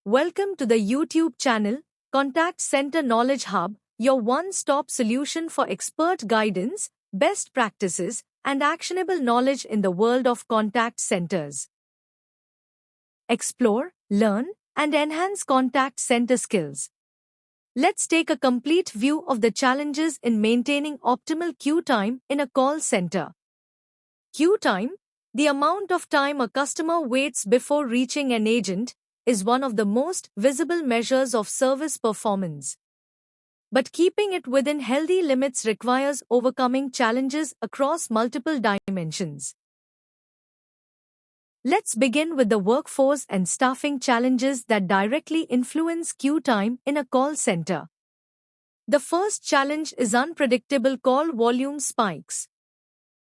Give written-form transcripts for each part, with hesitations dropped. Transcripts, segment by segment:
Welcome to the YouTube channel, Contact Center Knowledge Hub, your one-stop solution for expert guidance, best practices, and actionable knowledge in the world of contact centers. Explore, learn, and enhance contact center skills. Let's take a complete view of the challenges in maintaining optimal queue time in a call center. Queue time, the amount of time a customer waits before reaching an agent, is one of the most visible measures of service performance. But keeping it within healthy limits requires overcoming challenges across multiple dimensions. Let's begin with the workforce and staffing challenges that directly influence queue time in a call center. The first challenge is unpredictable call volume spikes.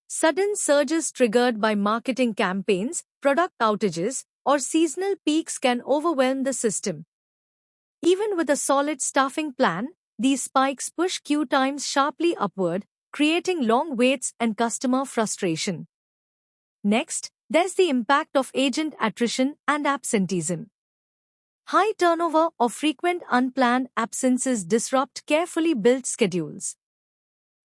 Sudden surges triggered by marketing campaigns, product outages, or seasonal peaks can overwhelm the system. Even with a solid staffing plan, these spikes push queue times sharply upward, creating long waits and customer frustration. Next, there's the impact of agent attrition and absenteeism. High turnover or frequent unplanned absences disrupt carefully built schedules.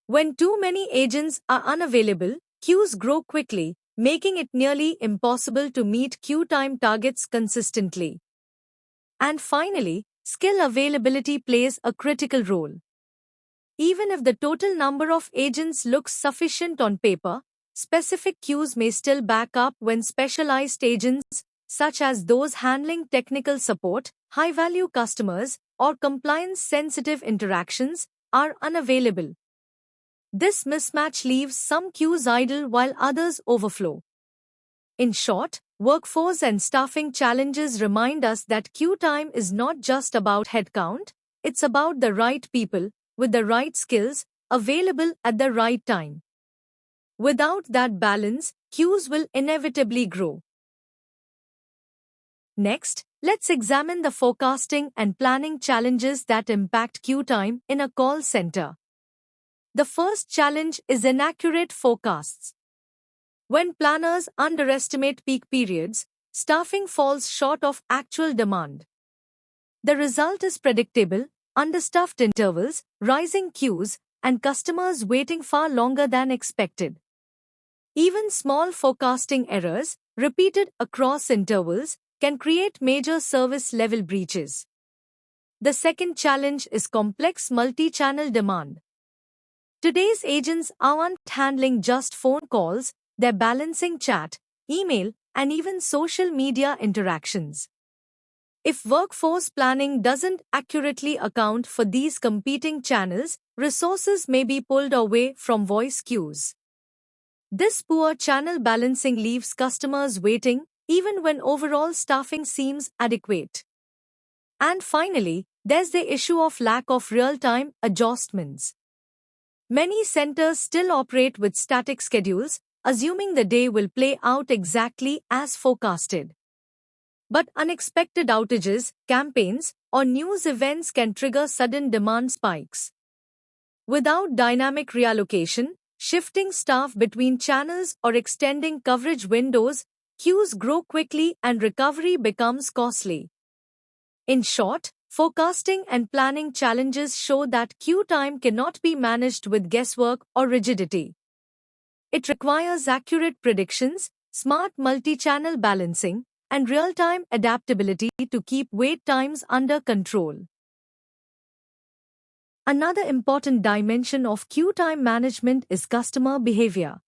When too many agents are unavailable, queues grow quickly, making it nearly impossible to meet queue time targets consistently. And finally, skill availability plays a critical role. Even if the total number of agents looks sufficient on paper, specific queues may still back up when specialized agents, such as those handling technical support, high-value customers, or compliance-sensitive interactions, are unavailable. This mismatch leaves some queues idle while others overflow. In short, workforce and staffing challenges remind us that queue time is not just about headcount, it's about the right people, with the right skills, available at the right time. Without that balance, queues will inevitably grow. Next, let's examine the forecasting and planning challenges that impact queue time in a call center. The first challenge is inaccurate forecasts. When planners underestimate peak periods, staffing falls short of actual demand. The result is predictable, understaffed intervals, rising queues, and customers waiting far longer than expected. Even small forecasting errors, repeated across intervals, can create major service-level breaches. The second challenge is complex multi-channel demand. Today's agents aren't handling just phone calls, they're balancing chat, email, and even social media interactions. If workforce planning doesn't accurately account for these competing channels, resources may be pulled away from voice queues. This poor channel balancing leaves customers waiting, even when overall staffing seems adequate. And finally, there's the issue of lack of real-time adjustments. Many centers still operate with static schedules, assuming the day will play out exactly as forecasted. But unexpected outages, campaigns, or news events can trigger sudden demand spikes. Without dynamic reallocation, shifting staff between channels or extending coverage windows, queues grow quickly and recovery becomes costly. In short, forecasting and planning challenges show that queue time cannot be managed with guesswork or rigidity. It requires accurate predictions, smart multi-channel balancing, and real-time adaptability to keep wait times under control. Another important dimension of queue time management is customer behavior.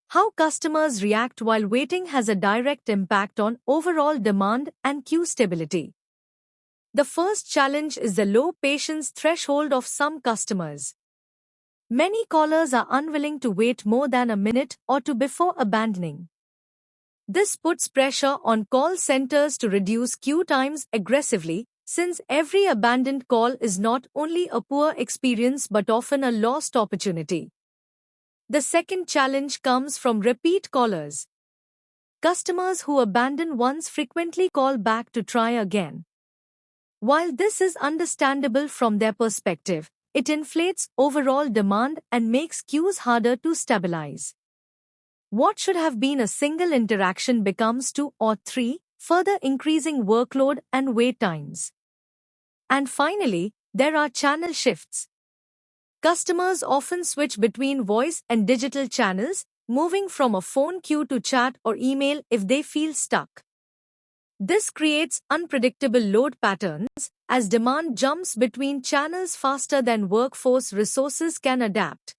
How customers react while waiting has a direct impact on overall demand and queue stability. The first challenge is the low patience threshold of some customers. Many callers are unwilling to wait more than a minute or two before abandoning. This puts pressure on call centers to reduce queue times aggressively, since every abandoned call is not only a poor experience but often a lost opportunity. The second challenge comes from repeat callers. Customers who abandon once frequently call back to try again. While this is understandable from their perspective, it inflates overall demand and makes queues harder to stabilize. What should have been a single interaction becomes 2 or 3, further increasing workload and wait times. And finally, there are channel shifts. Customers often switch between voice and digital channels, moving from a phone queue to chat or email if they feel stuck. This creates unpredictable load patterns as demand jumps between channels faster than workforce resources can adapt.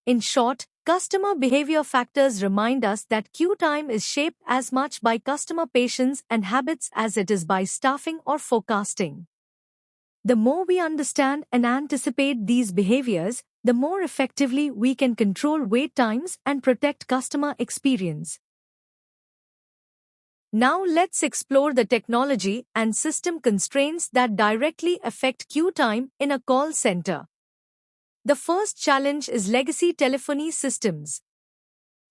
In short, customer behavior factors remind us that queue time is shaped as much by customer patience and habits as it is by staffing or forecasting. The more we understand and anticipate these behaviors, the more effectively we can control wait times and protect customer experience. Now let's explore the technology and system constraints that directly affect queue time in a call center. The first challenge is legacy telephony systems.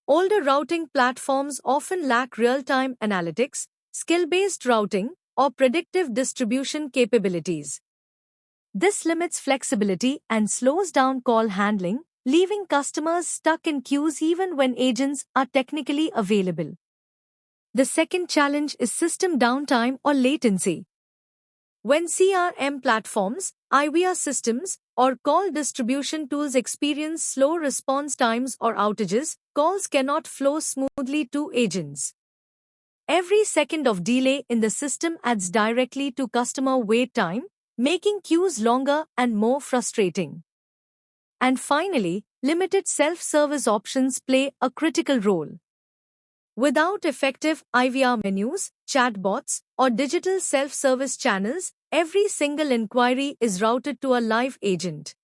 Older routing platforms often lack real-time analytics, skill-based routing, or predictive distribution capabilities. This limits flexibility and slows down call handling, leaving customers stuck in queues even when agents are technically available. The second challenge is system downtime or latency. When CRM platforms, IVR systems, or call distribution tools experience slow response times or outages, calls cannot flow smoothly to agents. Every second of delay in the system adds directly to customer wait time, making queues longer and more frustrating. And finally, limited self-service options play a critical role. Without effective IVR menus, chatbots, or digital self-service channels, every single inquiry is routed to a live agent.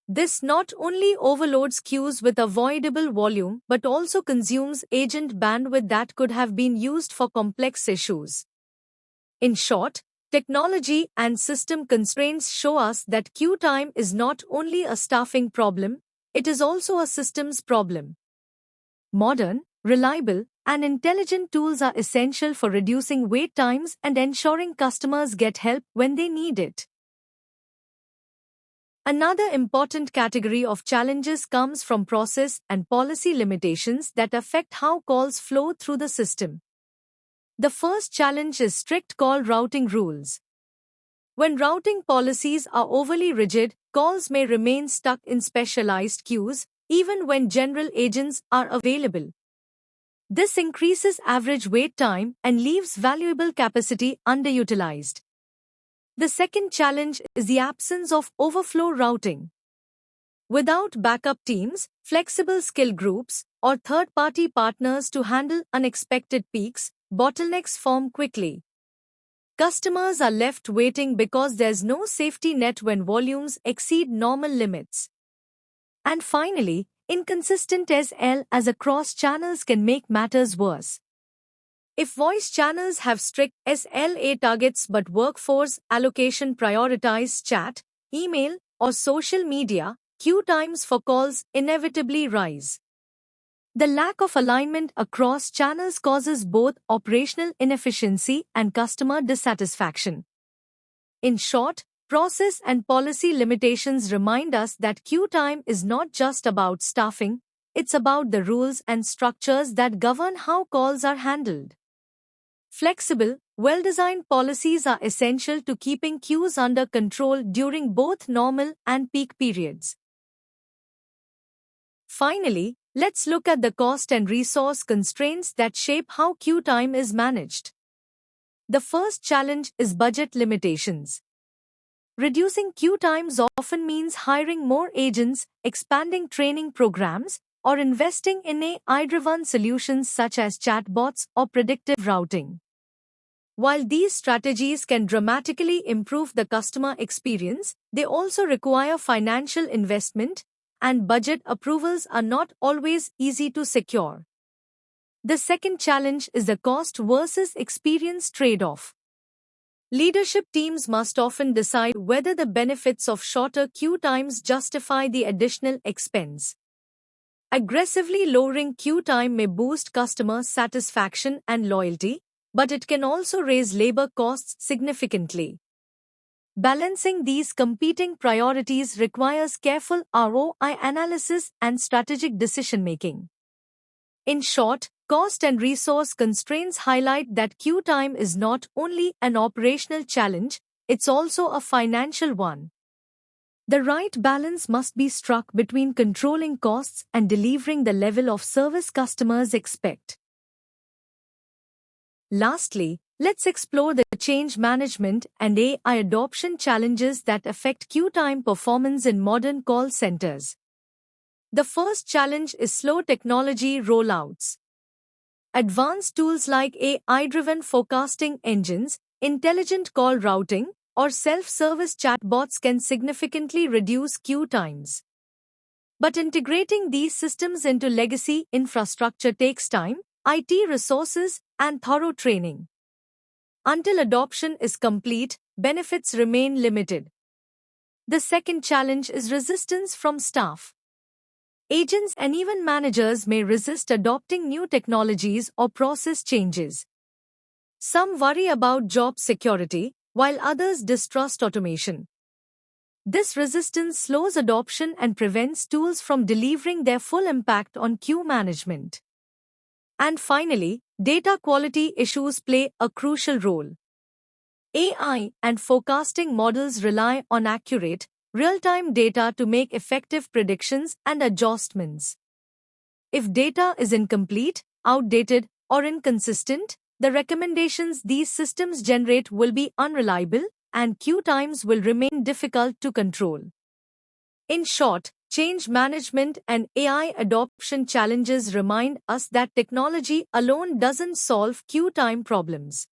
This not only overloads queues with avoidable volume but also consumes agent bandwidth that could have been used for complex issues. In short, technology and system constraints show us that queue time is not only a staffing problem, it is also a systems problem. Modern, reliable, and intelligent tools are essential for reducing wait times and ensuring customers get help when they need it. Another important category of challenges comes from process and policy limitations that affect how calls flow through the system. The first challenge is strict call routing rules. When routing policies are overly rigid, calls may remain stuck in specialized queues, even when general agents are available. This increases average wait time and leaves valuable capacity underutilized. The second challenge is the absence of overflow routing. Without backup teams, flexible skill groups, or third-party partners to handle unexpected peaks, bottlenecks form quickly. Customers are left waiting because there's no safety net when volumes exceed normal limits. And finally, inconsistent SL as across channels can make matters worse. If voice channels have strict SLA targets but workforce allocation prioritize chat, email, or social media, queue times for calls inevitably rise. The lack of alignment across channels causes both operational inefficiency and customer dissatisfaction. In short, process and policy limitations remind us that queue time is not just about staffing, it's about the rules and structures that govern how calls are handled. Flexible, well-designed policies are essential to keeping queues under control during both normal and peak periods. Finally, let's look at the cost and resource constraints that shape how queue time is managed. The first challenge is budget limitations. Reducing queue times often means hiring more agents, expanding training programs, or investing in AI-driven solutions such as chatbots or predictive routing. While these strategies can dramatically improve the customer experience, they also require financial investment, and budget approvals are not always easy to secure. The second challenge is the cost versus experience trade-off. Leadership teams must often decide whether the benefits of shorter queue times justify the additional expense. Aggressively lowering queue time may boost customer satisfaction and loyalty, but it can also raise labor costs significantly. Balancing these competing priorities requires careful ROI analysis and strategic decision-making. In short, Cost and resource constraints highlight that queue time is not only an operational challenge, it's also a financial one. The right balance must be struck between controlling costs and delivering the level of service customers expect. Lastly, let's explore the change management and AI adoption challenges that affect queue time performance in modern call centers. The first challenge is slow technology rollouts. Advanced tools like AI-driven forecasting engines, intelligent call routing, or self-service chatbots can significantly reduce queue times. But integrating these systems into legacy infrastructure takes time, IT resources, and thorough training. Until adoption is complete, benefits remain limited. The second challenge is resistance from staff. Agents and even managers may resist adopting new technologies or process changes. Some worry about job security, while others distrust automation. This resistance slows adoption and prevents tools from delivering their full impact on queue management. And finally, data quality issues play a crucial role. AI and forecasting models rely on accurate, real-time data to make effective predictions and adjustments. If data is incomplete, outdated, or inconsistent, the recommendations these systems generate will be unreliable, and queue times will remain difficult to control. In short, change management and AI adoption challenges remind us that technology alone doesn't solve queue time problems.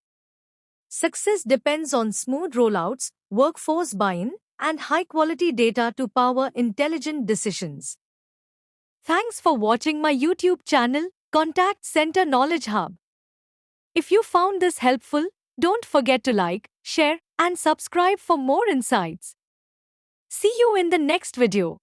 Success depends on smooth rollouts, workforce buy-in, and high-quality data to power intelligent decisions. Thanks for watching my YouTube channel, Contact Center Knowledge Hub. If you found this helpful, don't forget to like, share, and subscribe for more insights. See you in the next video.